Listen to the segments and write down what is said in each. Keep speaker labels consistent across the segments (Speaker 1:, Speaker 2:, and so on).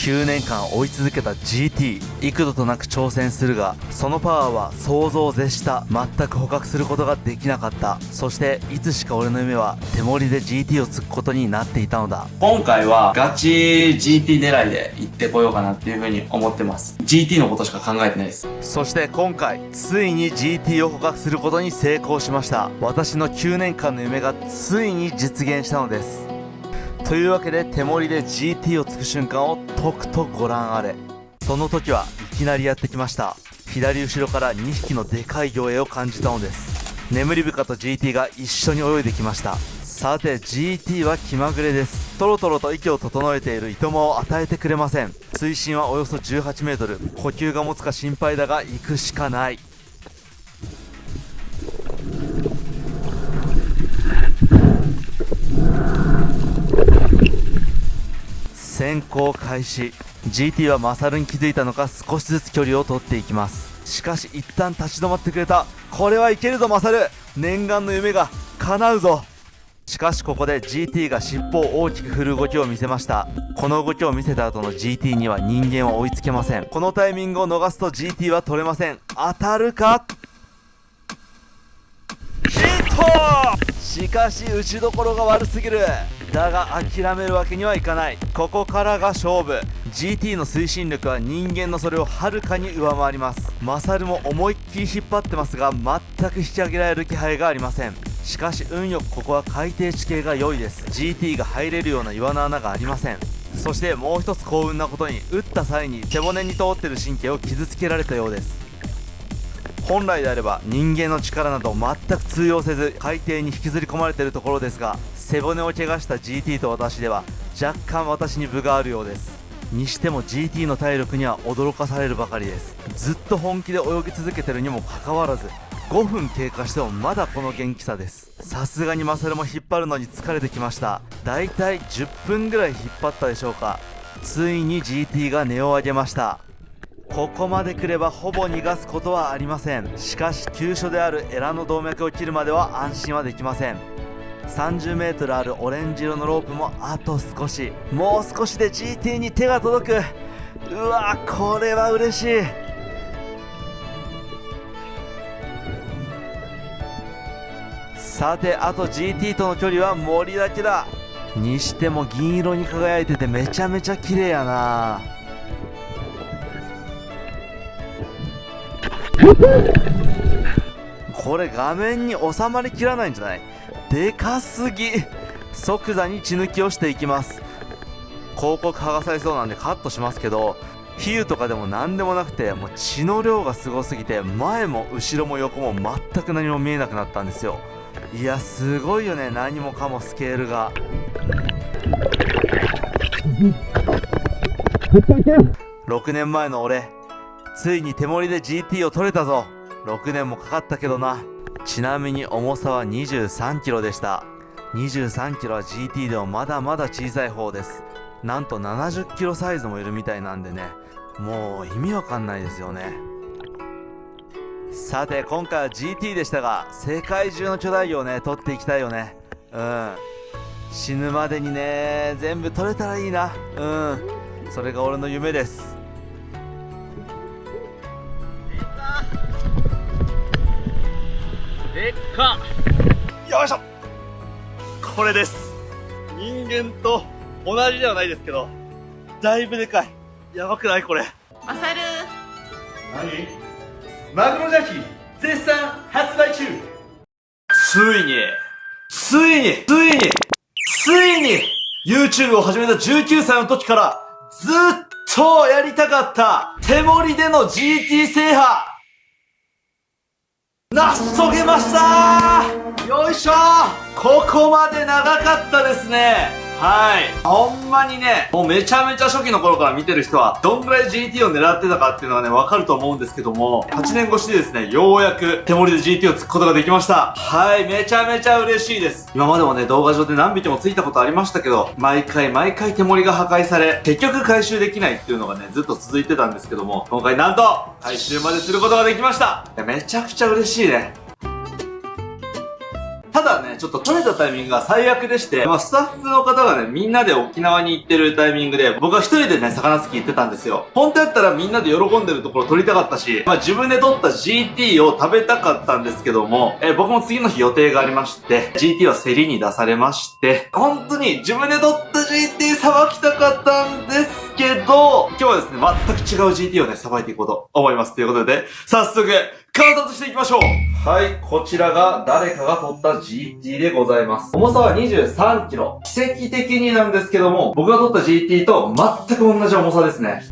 Speaker 1: 9年間追い続けた GT、 幾度となく挑戦するが、そのパワーは想像を絶した。全く捕獲することができなかった。そしていつしか俺の夢は手盛りで GT を突くことになっていたのだ。
Speaker 2: 今回はガチ GT 狙いで行ってこようかなっていう風に思ってます。 GT のことしか考えてないです。
Speaker 1: そして今回ついに GT を捕獲することに成功しました。私の9年間の夢がついに実現したのです。というわけで手盛りで GT を突く瞬間をとくとご覧あれ。その時はいきなりやってきました。左後ろから2匹のでかい魚影を感じたのです。眠り深と GT が一緒に泳いできました。さて GT は気まぐれです。トロトロと息を整えているいともを与えてくれません。水深はおよそ18メートル。呼吸が持つか心配だが行くしかない。潜行開始。 GT はマサルに気づいたのか少しずつ距離を取っていきます。しかし一旦立ち止まってくれた。これはいけるぞマサル、念願の夢が叶うぞ。しかしここで GT が尻尾を大きく振る動きを見せました。この動きを見せた後の GT には人間は追いつけません。このタイミングを逃すと GT は取れません。当たるか。ヒット。しかし打ちどころが悪すぎる。だが諦めるわけにはいかない。ここからが勝負。 GT の推進力は人間のそれをはるかに上回ります。マサルも思いっきり引っ張ってますが全く引き上げられる気配がありません。しかし運よくここは海底地形が良いです。 GT が入れるような岩の穴がありません。そしてもう一つ幸運なことに、打った際に背骨に通っている神経を傷つけられたようです。本来であれば人間の力など全く通用せず海底に引きずり込まれているところですが、背骨を怪我した GT と私では若干私に分があるようです。にしても GT の体力には驚かされるばかりです。ずっと本気で泳ぎ続けてるにもかかわらず5分経過してもまだこの元気さです。さすがにマサルも引っ張るのに疲れてきました。だいたい10分ぐらい引っ張ったでしょうか。ついに GT が音を上げました。ここまで来ればほぼ逃がすことはありません。しかし急所であるエラの動脈を切るまでは安心はできません。30メートルあるオレンジ色のロープもあと少し、もう少しで GT に手が届く。うわこれは嬉しい。さてあと GT との距離は森だけだ。にしても銀色に輝いててめちゃめちゃ綺麗やな。これ画面に収まりきらないんじゃない？でかすぎ。即座に血抜きをしていきます。広告剥がされそうなんでカットしますけど、比喩とかでも何でもなくて、もう血の量がすごすぎて前も後ろも横も全く何も見えなくなったんですよ。いやすごいよね、何もかもスケールが。6年前の俺、ついに手盛りで GT を取れたぞ。6年もかかったけどな。ちなみに重さは23キロでした。23キロは GT でもまだまだ小さい方です。なんと70キロサイズもいるみたいなんでね、もう意味わかんないですよね。さて今回は GT でしたが、世界中の巨大魚をね取っていきたいよね。死ぬまでにね全部取れたらいいな。それが俺の夢です。
Speaker 3: でっか。よいしょ。これです。人間と同じではないですけどだいぶでかい。やばくないこれ。
Speaker 4: マサル。
Speaker 3: 何？マグロジャッキ絶賛発売中。ついに YouTube を始めた19歳の時からずっとやりたかった手盛りでの GT 制覇成し遂げましたー。よいしょー。ここまで長かったですね。はい。ほんまにね、もうめちゃめちゃ初期の頃から見てる人は、どんぐらい GT を狙ってたかっていうのがね、わかると思うんですけども、8年越しでですね、ようやく手盛りで GT をつくことができました。はい、めちゃめちゃ嬉しいです。今までもね、動画上で何匹もついたことありましたけど、毎回手盛りが破壊され、結局回収できないっていうのがね、ずっと続いてたんですけども、今回なんと、回収まですることができました。めちゃくちゃ嬉しいね。ただね、ちょっと取れたタイミングが最悪でして、スタッフの方がね、みんなで沖縄に行ってるタイミングで、僕は一人でね、魚好き行ってたんですよ。本当やったらみんなで喜んでるところ撮りたかったし、自分で撮った GT を食べたかったんですけども、僕も次の日予定がありまして、GT は競りに出されまして、本当に自分で撮った GT さばきたかったんですけど、今日はですね、全く違う GT をね、さばいていこうと思います。ということで、早速、観察していきましょう。はい、こちらが誰かが撮った GT でございます。重さは23キロ。奇跡的になんですけども、僕が撮った GT と全く同じ重さですね。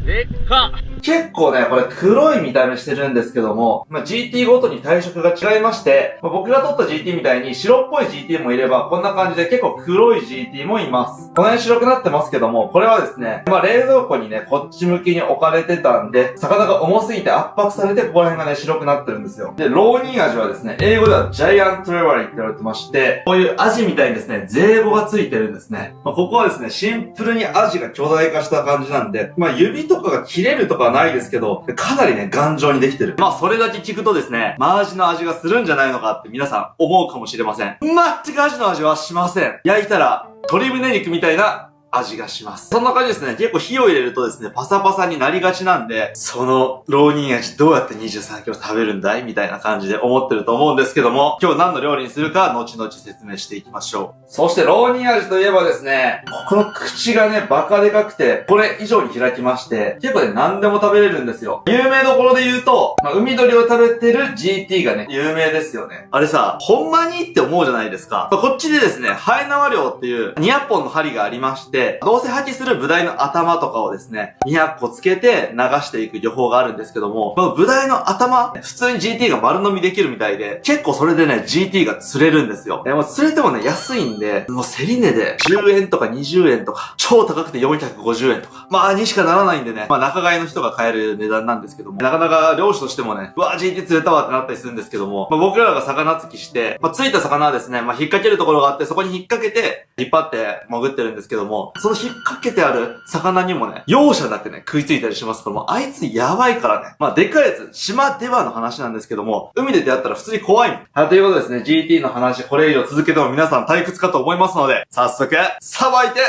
Speaker 3: でっか結構ね、これ黒い見た目してるんですけども、GT ごとに体色が違いまして、僕が撮った GT みたいに白っぽい GT もいれば、こんな感じで結構黒い GT もいます。この辺白くなってますけども、これはですね、冷蔵庫にね、こっち向きに置かれてたんで、魚が重すぎて圧迫されて、ここら辺がね、白くなってるんですよ。で、ローニンアジはですね、英語ではジャイアントレバリって言われてまして、こういうアジみたいにですね、税語がついてるんですね。ここはですね、シンプルにアジが巨大化した感じなんで、指とかが切れるとかはないですけど、かなりね、頑丈にできてる。それだけ聞くとですね、マアジの味がするんじゃないのかって皆さん思うかもしれません。全くアジの味はしません。焼いたら、鶏胸肉みたいな味がします。そんな感じですね。結構火を入れるとですね、パサパサになりがちなんで、そのローニンアジどうやって23キロ食べるんだいみたいな感じで思ってると思うんですけども、今日何の料理にするか、後々説明していきましょう。そしてローニンアジといえばですね、この口がね、バカでかくて、これ以上に開きまして、結構ね、何でも食べれるんですよ。有名どころで言うと、海鳥を食べてる GT がね、有名ですよね。あれさ、ほんまにって思うじゃないですか。こっちでですね、ハエ縄漁っていう200本の針がありまして、どうせ破棄するブダイの頭とかをですね、200個つけて流していく漁法があるんですけども、このブダイの頭、普通に GT が丸飲みできるみたいで、結構それでね、GT が釣れるんですよ。釣れてもね、安いんで、もう競り値で10円とか20円とか、超高くて450円とか、にしかならないんでね、仲買いの人が買える値段なんですけども、なかなか漁師としてもね、GT 釣れたわってなったりするんですけども、僕らが魚釣りして、釣いた魚はですね、引っ掛けるところがあって、そこに引っ掛けて、引っ張って潜ってるんですけども、その引っ掛けてある魚にもね、容赦なくね、食いついたりしますから、もうあいつやばいからね。でかいやつ、島ではの話なんですけども、海で出会ったら普通に怖いもん。ということですね、GT の話、これ以上続けても皆さん退屈かと思いますので、早速、さばいて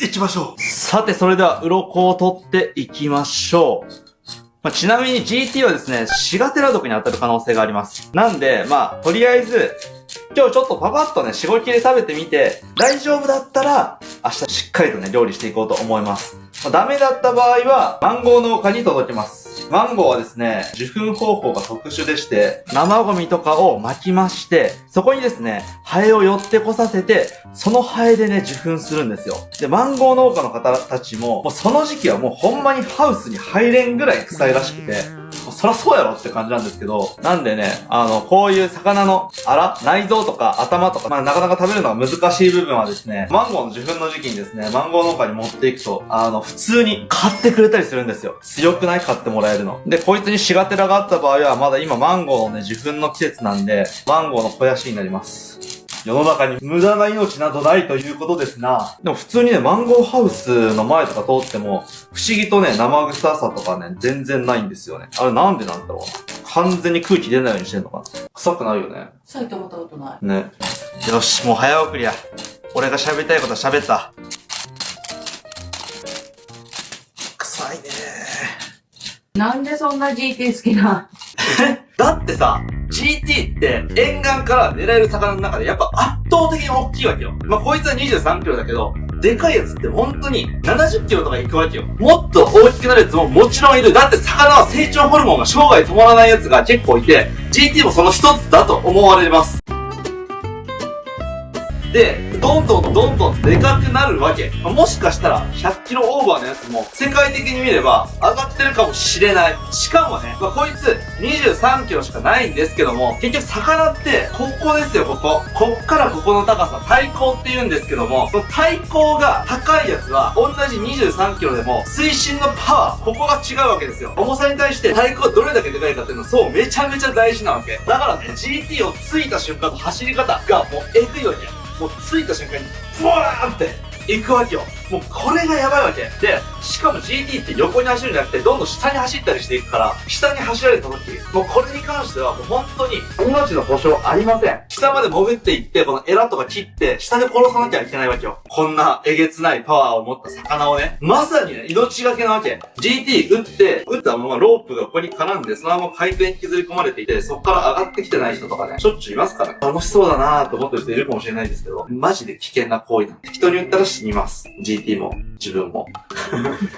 Speaker 3: いきましょう。さて、それでは、鱗を取っていきましょう。ちなみに GT はですね、シガテラ毒に当たる可能性があります。なんで、とりあえず、今日ちょっとパパッとね、4、5切れ食べてみて、大丈夫だったら、明日しっかりとね、料理していこうと思います。ダメだった場合は、マンゴー農家に届けます。マンゴーはですね、受粉方法が特殊でして、生ゴミとかを巻きまして、そこにですね、ハエを寄ってこさせて、そのハエでね、受粉するんですよ。で、マンゴー農家の方たちも、その時期はもうほんまにハウスに入れんぐらい臭いらしくて、そらそうやろって感じなんですけど、なんでね、こういう魚の内臓とか頭とか、なかなか食べるのが難しい部分はですね、マンゴーの受粉の時期にですね、マンゴー農家に持っていくと、普通に買ってくれたりするんですよ。強くない買ってもらえるの。で、こいつにシガテラがあった場合は、まだ今マンゴーのね、受粉の季節なんで、マンゴーの肥やしになります。世の中に無駄な命などないということですな。でも普通にね、マンゴーハウスの前とか通っても、不思議とね、生臭さとかね、全然ないんですよね。あれなんでなんだろうな。完全に空気出ないようにしてんのかな。臭くないよね。
Speaker 4: 臭いと思ったことない。
Speaker 3: ね。よし、もう早送りや。俺が喋りたいことは喋った。臭いね
Speaker 4: なんでそんな GT 好きな
Speaker 3: だってさ、GT って沿岸から狙える魚の中でやっぱ圧倒的に大きいわけよ。こいつは23キロだけど、でかいやつって本当に70キロとかいくわけよ。もっと大きくなるやつももちろんいる。だって魚は成長ホルモンが生涯止まらないやつが結構いて、GT もその一つだと思われます。で、どんどんでかくなるわけ。もしかしたら100キロオーバーのやつも世界的に見れば上がってるかもしれない。しかもね、こいつ23キロしかないんですけども、結局魚ってここですよ、こっからここの高さ、対向って言うんですけども、その対向が高いやつは同じ23キロでも推進のパワー、ここが違うわけですよ。重さに対して対向がどれだけでかいかっていうのはそうめちゃめちゃ大事なわけ。だからね、GT をついた瞬間の走り方がもうエグいわけ。もうついた瞬間にブワーンって行くわけよ。もうこれがやばいわけ。で、しかも GT って横に走るんじゃなくて、どんどん下に走ったりしていくから、下に走られた時、もうこれに関してはもう本当に命の保証ありません。下まで潜っていって、このエラとか切って、下で殺さなきゃいけないわけよ。こんなえげつないパワーを持った魚をね、まさにね、命がけなわけ。GT 撃ったままロープがここに絡んで、そのまま海底に引きずり込まれていて、そこから上がってきてない人とかね、しょっちゅういますから、楽しそうだなーと思ってる人いるかもしれないんですけど、マジで危険な行為なんで。適当に撃ったら死にます。GT も、自分も。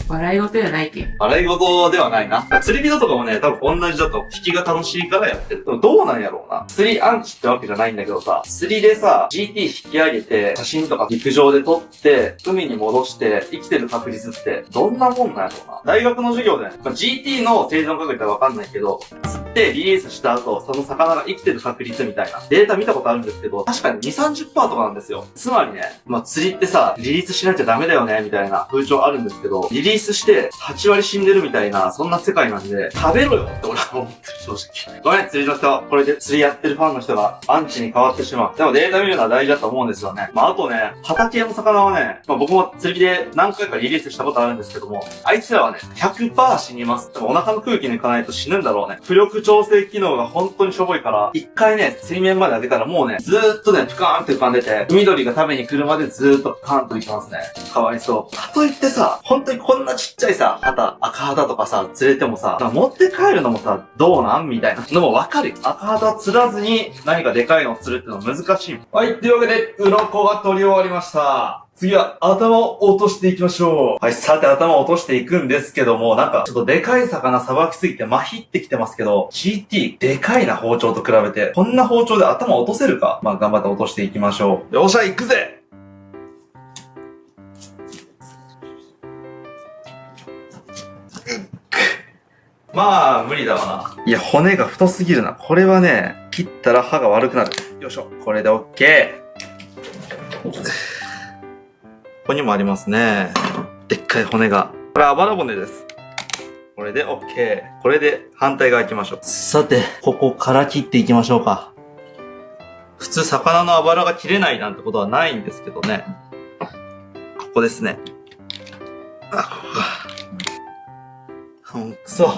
Speaker 4: 笑い事やないけん。
Speaker 3: 笑い事ではないな。釣り人とかもね、多分同じだと、引きが楽しいからやってる。でもどうなんやろうな。釣りアンチってわけじゃないんだけどさ、釣りでさ、GT 引き上げて、写真とか陸上で撮って、海に戻して、生きてる確率って、どんなもんなんやろうな。大学の授業でね、GT の生存確率はわかんないけど、釣ってリリースした後、その魚が生きてる確率みたいなデータ見たことあるんですけど、確かに2、30%とかなんですよ。つまりね、釣りってさ、リリースしなきゃダメだよね、みたいな風潮あるんですけど、リリースして8割死んでるみたいな、そんな世界なんで、食べろよって俺は思ってる、正直。ごめん、釣りの人、これで釣りやってるファンの人がアンチに変わってしまう。でもデータ見るのは大事だと思うんですよね。あとね、畑の魚はね、僕も釣りで何回かリリースしたことあるんですけども、あいつらはね、100% 死にます。お腹の空気抜かないと死ぬんだろうね。浮力調整機能が本当にしょぼいから、一回ね、水面まで上げたらもうね、ずーっとね、プカーンって浮かんでて、海鳥が食べに来るまでずーっとプカーンと浮いてますね。かわいそう。かといってさ、本当にこんなちっちゃいさ、赤旗とかさ、釣れてもさ、持って帰るのもさ、どうなんみたいなのもわかるよ。赤旗釣らずに何かでかいのを釣るってのは難しい。はい、というわけで、鱗が取り終わりました。次は頭を落としていきましょう。はい、さて頭を落としていくんですけども、なんかちょっとでかい魚さばきすぎて麻痺ってきてますけど、GT でかいな包丁と比べて、こんな包丁で頭を落とせるか？頑張って落としていきましょう。よっしゃ、行くぜ！無理だわな。いや、骨が太すぎるな。これはね、切ったら歯が悪くなる。よいしょ。これで OK。ここにもありますね。でっかい骨が。これあばら骨です。これで OK。これで反対側行きましょう。さて、ここから切っていきましょうか。普通魚のあばらが切れないなんてことはないんですけどね。ここですね。ここか。くそ。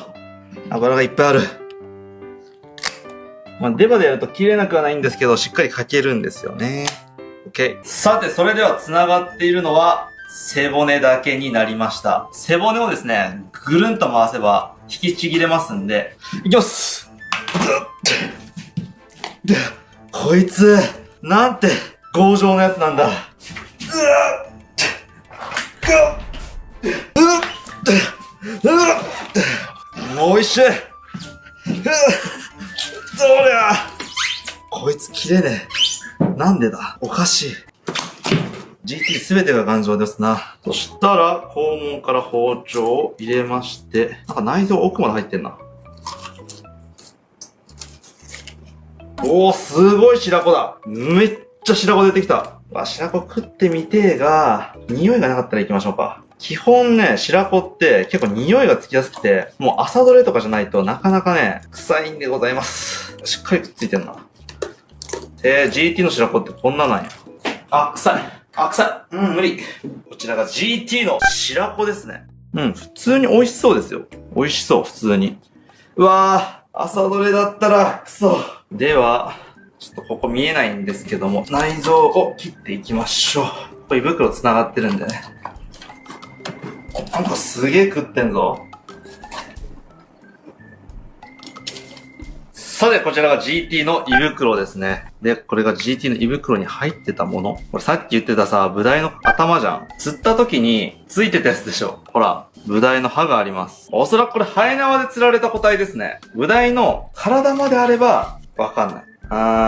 Speaker 3: あばらがいっぱいある。デバでやると切れなくはないんですけど、しっかりかけるんですよね。OK。さて、それでは繋がっているのは、背骨だけになりました。背骨をですね、ぐるんと回せば、引きちぎれますんで、いきます。こいつ、なんて、強情なやつなんだ。おいしい。どりゃ。こいつ切れねえ。なんでだ？おかしい。GT すべてが頑丈ですな。そしたら、肛門から包丁を入れまして、なんか内臓奥まで入ってんな。おー、すごい白子だ。めっちゃ白子出てきた。白子食ってみてえが、匂いがなかったら行きましょうか。基本ね、白子って結構匂いがつきやすくて、もう朝どれとかじゃないとなかなかね、臭いんでございます。しっかりくっついてんな。GT の白子ってこんななんや。臭い。臭い。無理。こちらが GT の白子ですね。普通に美味しそうですよ。美味しそう、普通に。うわー、朝どれだったら、くそ。では、ちょっとここ見えないんですけども、内臓を切っていきましょう。これ胃袋繋がってるんでね。なんかすげえ食ってんぞ。さて、こちらが GT の胃袋ですね。で、これが GT の胃袋に入ってたもの。これさっき言ってたさ、ブダイの頭じゃん。釣った時についてたやつでしょ。ほら、ブダイの歯があります。おそらくこれハエ縄で釣られた個体ですね。ブダイの体まであれば、わかんない。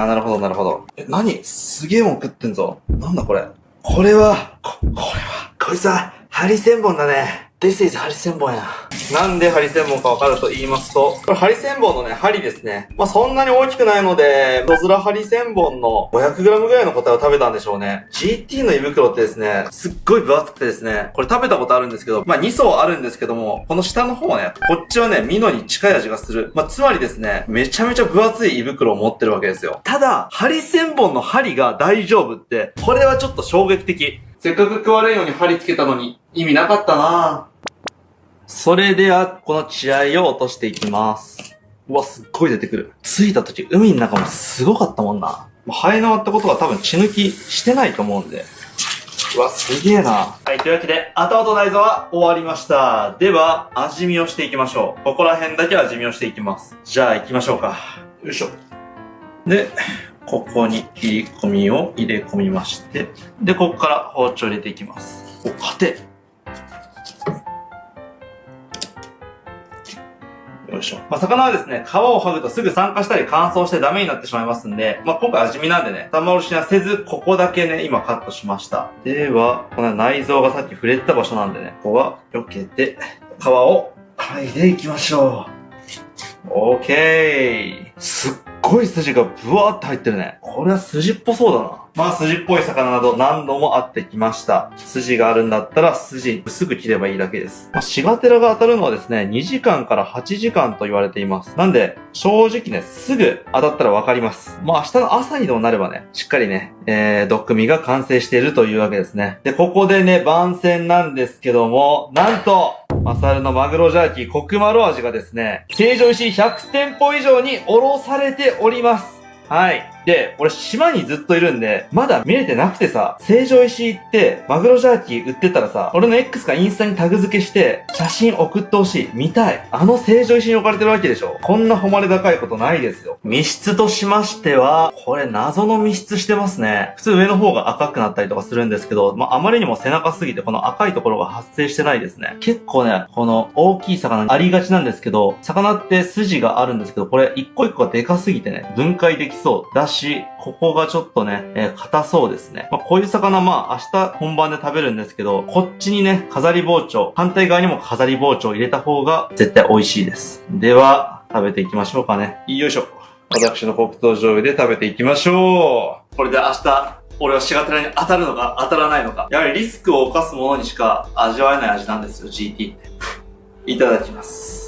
Speaker 3: なるほど、なるほど。何？すげえもん食ってんぞ。なんだこれ。これは、こいつは、ハリセンボンだね。This is ハリセンボンや。なんでハリセンボンかわかると言いますと、これハリセンボンのね、針ですね。そんなに大きくないので、ロズラハリセンボンの 500g ぐらいの個体を食べたんでしょうね。GT の胃袋ってですね、すっごい分厚くてですね、これ食べたことあるんですけど、2層あるんですけども、この下の方ね、こっちはね、ミノに近い味がする。つまりですね、めちゃめちゃ分厚い胃袋を持ってるわけですよ。ただ、ハリセンボンの針が大丈夫って、これはちょっと衝撃的。せっかく食われんように貼り付けたのに意味なかったな。それでは、この血合いを落としていきます。うわ、すっごい出てくる。着いた時、海の中もすごかったもんな。肺の割ったことは多分血抜きしてないと思うんで。うわ、すげえな。はい、というわけで、頭と内臓は終わりました。では、味見をしていきましょう。ここら辺だけ味見をしていきます。じゃあ、行きましょうか。よいしょ。で、ここに切り込みを入れ込みまして、で、ここから包丁入れていきます。お、硬い。よいしょ。魚はですね、皮を剥ぐとすぐ酸化したり乾燥してダメになってしまいますんで、今回味見なんでね、三枚おろしにはせず、ここだけね、今カットしました。では、この内臓がさっき触れてた場所なんでね、ここは避けて、皮を剥いでいきましょう。オーケー。すっごい筋がブワーって入ってるね。これは筋っぽそうだな。まあ筋っぽい魚など何度も会ってきました。筋があるんだったら筋薄く切ればいいだけです。シガテラが当たるのはですね、2時間から8時間と言われています。なんで、正直ね、すぐ当たったらわかります。明日の朝にでもなればね、しっかりね、ドックミが完成しているというわけですね。で、ここでね、番宣なんですけども、なんと、マサルのマグロジャーキーコクマロ味がですね、成城石井100店舗以上に卸されております。はい。で、俺島にずっといるんで、まだ見れてなくてさ、成城石井行って、マグロジャーキー売ってたらさ、俺の X かインスタにタグ付けして、写真送ってほしい。見たい。成城石井に置かれてるわけでしょ。こんな誉れ高いことないですよ。密室としましては、これ謎の密室してますね。普通上の方が赤くなったりとかするんですけど、あまりにも背中すぎてこの赤いところが発生してないですね。結構ね、この大きい魚ありがちなんですけど、魚って筋があるんですけど、これ一個一個がでかすぎてね、分解できそうだし、ここがちょっとね、硬そうですね。こういう魚明日本番で食べるんですけど、こっちにね、飾り包丁、反対側にも飾り包丁を入れた方が絶対美味しいです。では、食べていきましょうかね。よいしょ。私の黒糖醤油で食べていきましょう。これで明日、俺はシガテラに当たるのか当たらないのか。やはりリスクを冒すものにしか味わえない味なんですよ、GT って。いただきます。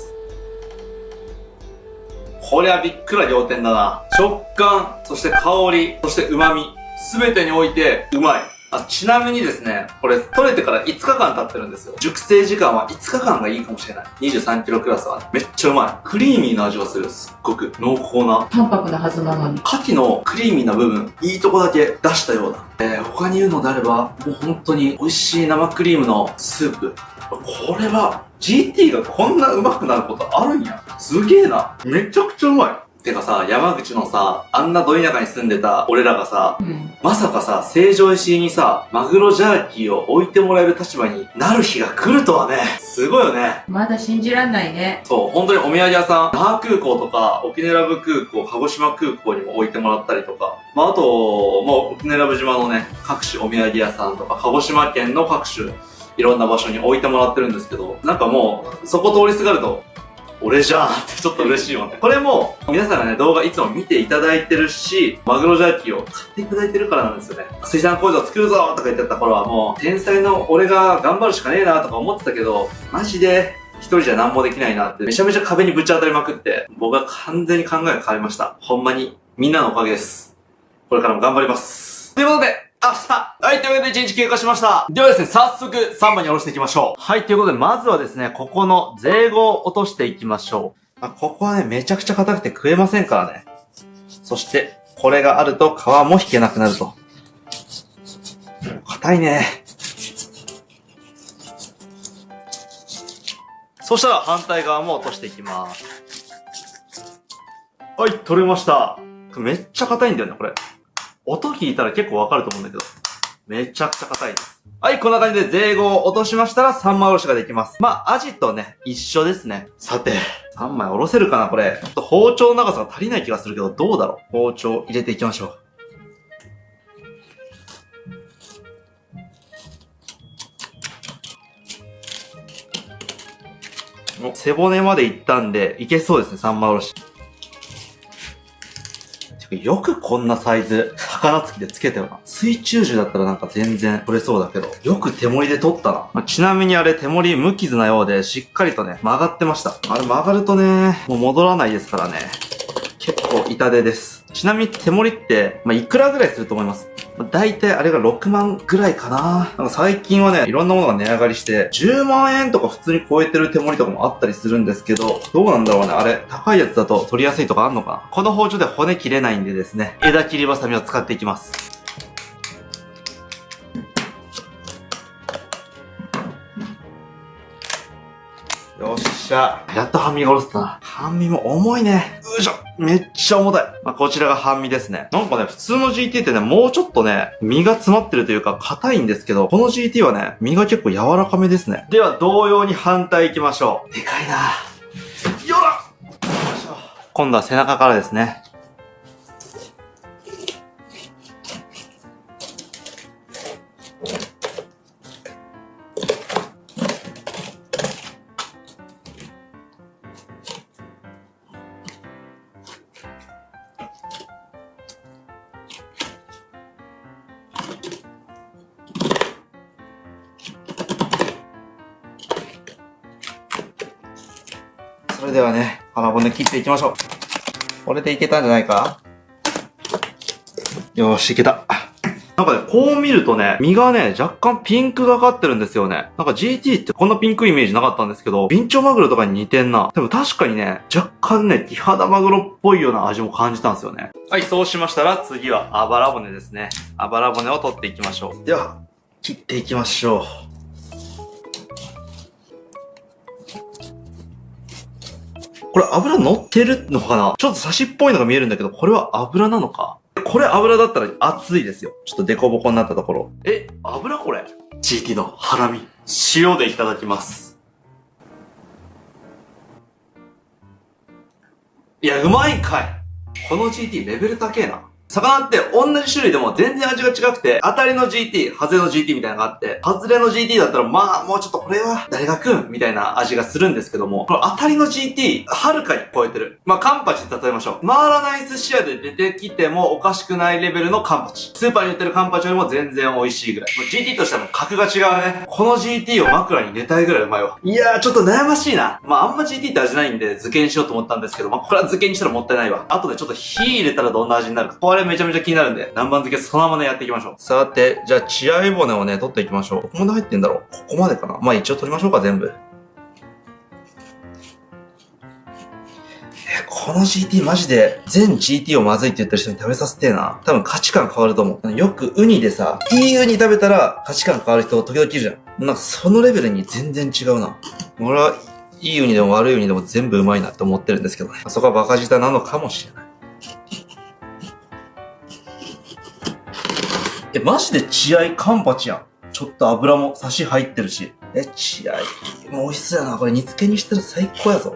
Speaker 3: こりゃびっくら仰天だな。食感、そして香り、そして旨味、すべてにおいてうまい。ちなみにですね、これ取れてから5日間経ってるんですよ。熟成時間は5日間がいいかもしれない。23キロクラスは、ね、めっちゃうまい。クリーミーな味がする。すっごく濃厚な。
Speaker 4: 淡白なはずなのに。
Speaker 3: 牡蠣のクリーミーな部分、いいとこだけ出したような。他に言うのであれば、もう本当に美味しい生クリームのスープ。これは、GT がこんな上手くなることあるんや。すげえな。めちゃくちゃうまい。てかさ、山口のさ、あんなど田舎に住んでた俺らがさ、まさかさ、成城石井にさ、マグロジャーキーを置いてもらえる立場になる日が来るとはね。すごいよね。
Speaker 4: まだ信じらんないね。
Speaker 3: そう、本当にお土産屋さん、那覇空港とか、沖永良部空港、鹿児島空港にも置いてもらったりとか、あと、もう沖永良部島のね、各種お土産屋さんとか、鹿児島県の各種、いろんな場所に置いてもらってるんですけど、なんかもう、そこ通りすがると、俺じゃんってちょっと嬉しいよね。これも、皆さんがね、動画いつも見ていただいてるし、マグロジャーキーを買っていただいてるからなんですよね。水産工場作るぞとか言ってた頃はもう、天才の俺が頑張るしかねえなとか思ってたけど、マジで、一人じゃ何もできないなって、めちゃめちゃ壁にぶち当たりまくって、僕は完全に考えが変わりました。ほんまに、みんなのおかげです。これからも頑張ります。ということで、明日はい、というわけで1日経過しました。ではですね、早速3番に下ろしていきましょう。はい、ということで、まずはですね、ここのゼイゴを落としていきましょう。ここはね、めちゃくちゃ硬くて食えませんからね。そして、これがあると皮も引けなくなると。硬いね。そしたら反対側も落としていきます。はい、取れました。めっちゃ硬いんだよね、これ。音聞いたら結構わかると思うんだけど。めちゃくちゃ硬いです。はい、こんな感じでゼイゴを落としましたら3枚おろしができます。アジとね、一緒ですね。さて、3枚おろせるかな、これ。ちょっと包丁の長さが足りない気がするけど、どうだろう。包丁入れていきましょう。背骨までいったんで、いけそうですね、3枚おろし。よくこんなサイズ、魚付きでつけたよな。水中銃だったらなんか全然取れそうだけど、よく手盛りで取ったな。ちなみにあれ手盛り無傷なようで、しっかりとね、曲がってました。あれ曲がるとね、もう戻らないですからね。結構痛手です。ちなみに手盛りって、いくらぐらいすると思います？だいたいあれが6万ぐらいかな。なんか最近はね、いろんなものが値上がりして、10万円とか普通に超えてる手盛りとかもあったりするんですけど、どうなんだろうね。あれ、高いやつだと取りやすいとかあんのかな。この包丁で骨切れないんでですね、枝切りバサミを使っていきます。よっしゃ。やっと半身が下ろせたな。半身も重いね。よいしょ。めっちゃ重たい。こちらが半身ですね。なんかね、普通の GT ってね、もうちょっとね、身が詰まってるというか、硬いんですけど、この GT はね、身が結構柔らかめですね。では、同様に反対行きましょう。でかいな。よらよいしょ。今度は背中からですね。それではね、腹骨切っていきましょう。これでいけたんじゃないか？よーし、いけた。なんかね、こう見るとね、身がね、若干ピンクがかってるんですよね。なんか GT ってこんなピンクイメージなかったんですけど、ビンチョウマグロとかに似てんな。でも確かにね、若干ね、キハダマグロっぽいような味も感じたんですよね。はい、そうしましたら次はあばら骨ですね。あばら骨を取っていきましょう。では、切っていきましょう。これ油乗ってるのかな？ちょっとサシっぽいのが見えるんだけど、これは油なのか？これ油だったら熱いですよ。ちょっとデコボコになったところ。油これ？ GT のハラミ。塩でいただきます。いや、うまいんかい。この GT レベル高えな。魚って同じ種類でも全然味が違くて、当たりの GT、ハズレの GT みたいなのがあって、ハズレの GT だったらまあもうちょっとこれは誰が食うんみたいな味がするんですけども、この当たりの GT、はるかに超えてる。まあカンパチで例えましょう。マーラナイスシアで出てきてもおかしくないレベルのカンパチ。スーパーに売ってるカンパチよりも全然美味しいぐらい。もう GT としても格が違うね。この GT を枕に入れたいぐらいうまいわ。いやーちょっと悩ましいな。まああんま GT って味ないんで漬けにしようと思ったんですけど、まあこれは漬けにしたらもったいないわ。あとでちょっと火入れたらどんな味になるか。これめちゃめちゃ気になるんで、南蛮漬けそのままやっていきましょう。さて、じゃあ血合い骨をね、取っていきましょう。どこまで入ってんだろう？ここまでかな？まあ一応取りましょうか、全部。この GT マジで、全 GT をまずいって言ってる人に食べさせてえな。多分価値観変わると思う。よくウニでさ、いいウニ食べたら価値観変わる人時々いるじゃん。なんかそのレベルに全然違うな。俺はいいウニでも悪いウニでも全部うまいなって思ってるんですけどね。そこはバカ舌なのかもしれない。マジで血合いカンパチやん。ちょっと油もサシ入ってるし。血合い。もう美味しそうやな。これ煮付けにしたら最高やぞ。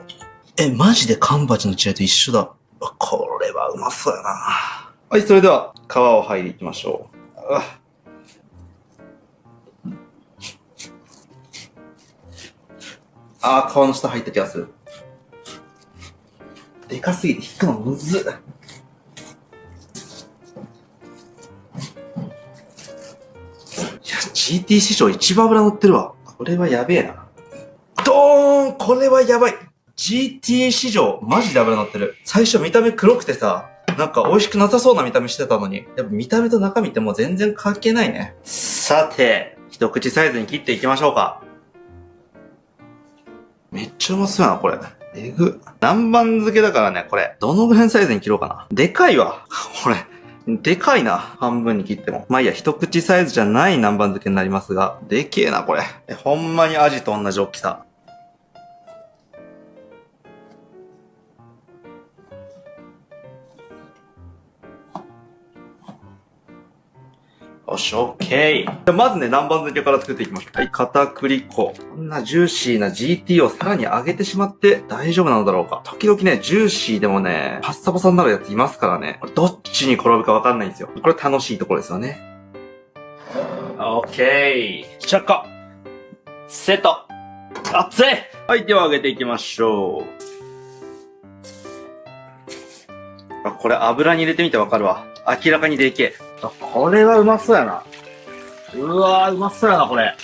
Speaker 3: マジでカンパチの血合いと一緒だ。これはうまそうやな。はい、それでは皮を剥いでいきましょう。皮の下入った気がする。でかすぎて引くのむずっ。GT 史上一番油乗ってるわ。これはやべえな。ドーン！これはやばい。GT 史上マジで油乗ってる。最初見た目黒くてさ、なんか美味しくなさそうな見た目してたのに、やっぱ見た目と中身ってもう全然関係ないね。さて、一口サイズに切っていきましょうか。めっちゃうまそうやな、これ。えぐ。南蛮漬けだからね、これ。どのぐらいのサイズに切ろうかな。でかいわ。これ。でかいな。半分に切っても。まあいいや、一口サイズじゃない南蛮漬けになりますが、でけえな、これ。ほんまにアジと同じ大きさ。よし、オッケー。じゃあまずね、南蛮漬けから作っていきましょう。はい、片栗粉。こんなジューシーな GT をさらに揚げてしまって大丈夫なのだろうか。時々ね、ジューシーでもね、パッサパサになるやついますからね。これどっちに転ぶかわかんないんですよ。これ楽しいところですよね。オッケー。着火。セット。熱い。はい、では揚げていきましょう。これ油に入れてみてわかるわ。明らかにでけえ。これはうまそうやな。うわー、うまそうやな、これ。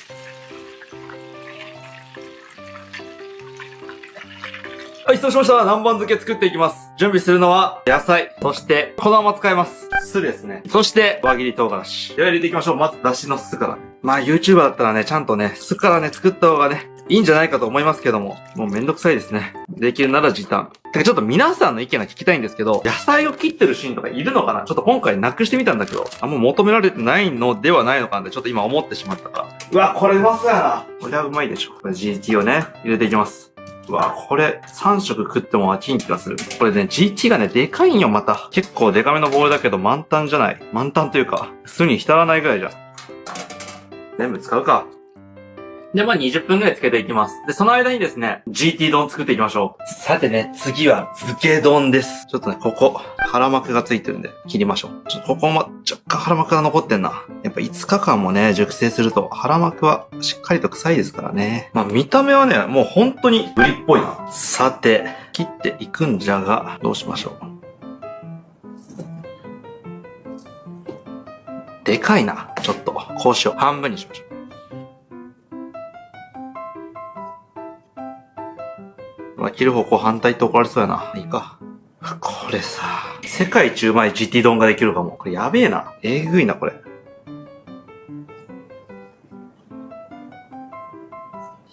Speaker 3: はい、そうしましたら南蛮漬け作っていきます。準備するのは野菜、そしてこのまま使います。ス酢ですね。そして、輪切り唐辛子。では入れていきましょう。まず、だしの酢からね。まあ、YouTuber だったらね、ちゃんとね、酢からね、作った方がね、いいんじゃないかと思いますけども、もうめんどくさいですね。できるなら時短。てかちょっと皆さんの意見が聞きたいんですけど、野菜を切ってるシーンとかいるのかな？ちょっと今回なくしてみたんだけど、あんま求められてないのではないのかなってちょっと今思ってしまったから。うわ、これうまそうやな。これはうまいでしょ。これ GT をね、入れていきます。うわ、これ3食食っても飽きん気がする。これね、GT がね、でかいんよ、また。結構デカめのボールだけど満タンじゃない。満タンというか、酢に浸らないぐらいじゃん。全部使うか。で、まあ、20分くらいつけていきます。で、その間にですね、GT 丼作っていきましょう。さてね、次は漬け丼です。ちょっとね、ここ、腹膜がついてるんで、切りましょう。ここも若干腹膜が残ってんな。やっぱ5日間もね、熟成すると、腹膜はしっかりと臭いですからね。まあ、見た目はね、もう本当にブリっぽいな。さて、切っていくんじゃが、どうしましょう。でかいな。ちょっと、こうしよう。半分にしましょう。まあ、切る方向反対って怒られそうやな。いいか。これさ、世界一うまい GT 丼ができるかも。これやべえな。えぐいな、これ。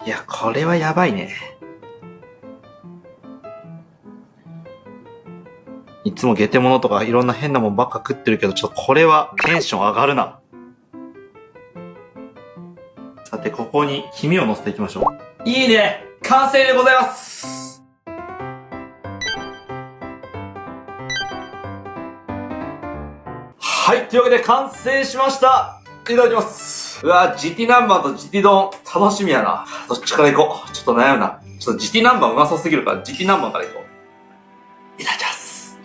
Speaker 3: いや、これはやばいね。いつもゲテモノとかいろんな変なもんばっか食ってるけど、ちょっとこれはテンション上がるな。さて、ここに黄身を乗せていきましょう。いいね！完成でございます！はい、というわけで完成しました。いただきます。うわ、GT 南蛮と GT 丼、楽しみやな。どっちから行こう。ちょっと悩むな。ちょっと GT 南蛮うまそうすぎるから、GT 南蛮から行こう。いただきます。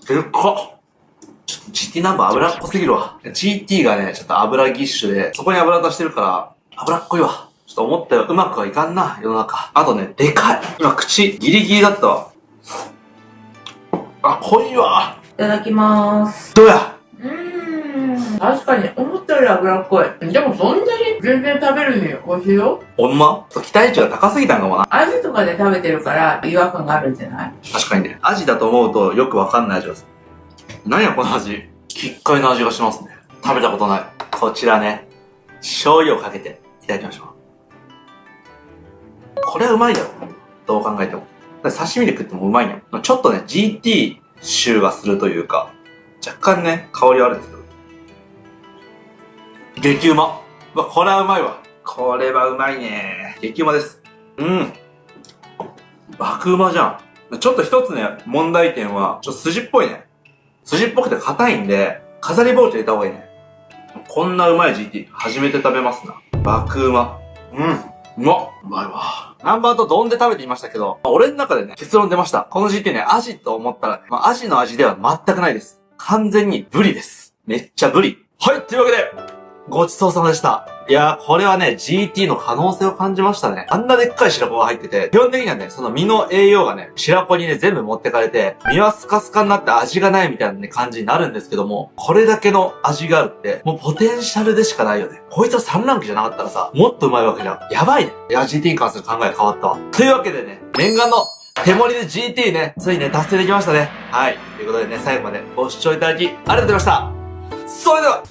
Speaker 3: でっかっ。ちょっと GT 南蛮脂っこすぎるわ。GT がね、ちょっと油ぎっしゅで、そこに油足してるから、脂っこいわ。ちょっと思ったよ。うまくはいかんな、世の中。あとね、でかい。今口、ギリギリだったわ。あ、濃いわ。
Speaker 4: いただきまーす。
Speaker 3: どうや？
Speaker 4: 確かに、思ったより脂っこい。でもそんなに全然食べるに美味しいよ。
Speaker 3: ほんま？期待値が高すぎたのかもな。
Speaker 4: アジとかで食べてるから違和感があるんじゃない？
Speaker 3: 確かにね。アジだと思うとよくわかんない味がする。何やこの味。きっかいの味がしますね。食べたことない。こちらね、醤油をかけていただきましょう。これはうまいだろ。どう考えても。刺身で食ってもうまいね。ちょっとね、GT 臭がするというか、若干ね、香りはあるんですけど。激うま。これはうまいわ。これはうまいね。激うまです。爆うまじゃん。ちょっと一つね、問題点は、ちょっと筋っぽいね。筋っぽくて硬いんで、飾り包丁入れた方がいいね。こんなうまい GT、初めて食べますな。爆うま。うまっ。うまいわ。南蛮と丼で食べていましたけど、俺の中でね、結論出ました。この GT ね、アジと思ったらね、アジの味では全くないです。完全にブリです。めっちゃブリ。はい、というわけで、ごちそうさまでした。いやー、これはね、GT の可能性を感じましたね。あんなでっかい白子が入ってて、基本的にはね、その身の栄養がね、白子にね、全部持ってかれて、身はスカスカになって味がないみたいなね、感じになるんですけども、これだけの味があるって、もうポテンシャルでしかないよね。こいつは3ランクじゃなかったらさ、もっとうまいわけじゃん。やばいね。いや、GT に関する考え変わったわ。というわけでね、念願の手盛りで GT ね、ついね、達成できましたね。はい。ということでね、最後までご視聴いただき、ありがとうございました。それでは、